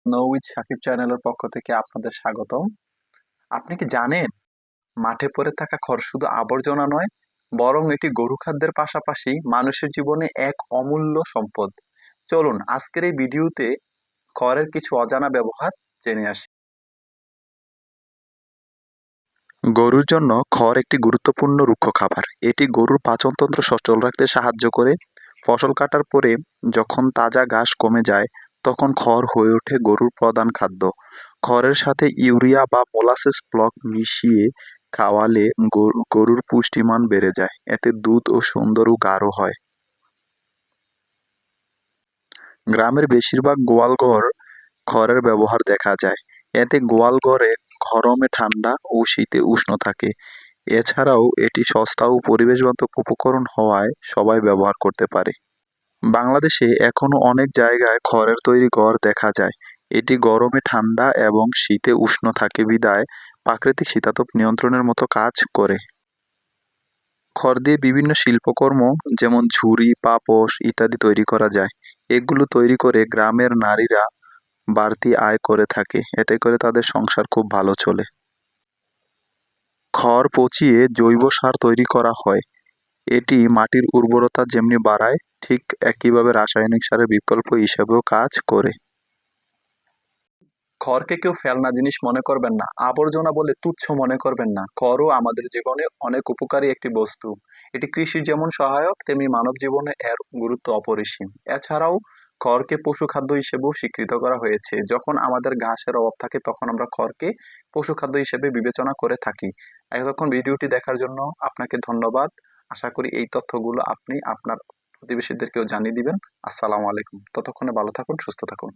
No with Shakib চ্যানেলের পক্ষ থেকে আপনাদের স্বাগতম। আপনি কি জানেন মাঠে পড়ে থাকা খড় শুধু আবর্জনা নয়, বরং এটি গরু খাদ্যের পাশাপাশি মানুষের জীবনে এক অমূল্য সম্পদ। চলুন আজকের এই ভিডিওতে খড়ের কিছু অজানা ব্যবহার জেনে আসি। গরুর জন্য খড় একটি গুরুত্বপূর্ণ রুক্ষ খাবার। এটি গরুর পাচনতন্ত্র সচল রাখতে সাহায্য করে। ফসল কাটার পরে যখন তাজা ঘাস কমে যায়, তখন খড় হয়ে ওঠে গরুর প্রধান খাদ্য। খড়ের সাথে ইউরিয়া বা মোলাসেস ব্লক মিশিয়ে খাওয়ালে গরুর পুষ্টিমান বেড়ে যায়। এতে দুধ ও সুন্দর ও গাঢ় হয়। গ্রামের বেশিরভাগ গোয়ালঘর খড়ের ব্যবহার দেখা যায়। এতে গোয়ালঘরে গরমে ঠান্ডা ও শীতে উষ্ণ থাকে। এছাড়াও এটি সস্তা ও পরিবেশবান্ধব উপকরণ হওয়ায় সবাই ব্যবহার করতে পারে। বাংলাদেশে এখনো অনেক জায়গায় খড়ের তৈরি ঘর দেখা যায়। এটি গরমে ঠান্ডা এবং শীতে উষ্ণ থাকে বিধায় প্রাকৃতিক শীতাতপ নিয়ন্ত্রণের মতো কাজ করে। খড় দিয়ে বিভিন্ন শিল্পকর্ম যেমন ঝুড়ি, পাপোশ ইত্যাদি তৈরি করা যায়। এগুলো তৈরি করে গ্রামের নারীরা বাড়তি আয় করে থাকে। এতে করে তাদের সংসার খুব ভালো চলে। খড় পচিয়ে জৈব সার তৈরি করা হয়। এটি মাটির উর্বরতা যেমনি বাড়ায়, ঠিক একইভাবে রাসায়নিক সারের বিকল্প হিসেবেও কাজ করে। খড়কে কেউ ফেলনা জিনিস মনে করবেন না, আবর্জনা বলে তুচ্ছ মনে করবেন না। খড়ও আমাদের জীবনে অনেক উপকারী একটি বস্তু। এটি কৃষির যেমন সহায়ক, তেমনি মানব জীবনে এর গুরুত্ব অপরিসীম। এছাড়াও খড়কে পশু খাদ্য হিসেবেও স্বীকৃত করা হয়েছে। যখন আমাদের ঘাসের অভাব থাকে, তখন আমরা খড়কে পশু খাদ্য হিসেবে বিবেচনা করে থাকি। এতক্ষণ ভিডিওটি দেখার জন্য আপনাকে ধন্যবাদ। আশা করি এই তথ্যগুলো আপনি আপনার প্রতিবেশীদেরকেও জানিয়ে দিবেন। আসসালামু আলাইকুম। ততক্ষণে ভালো থাকুন, সুস্থ থাকুন।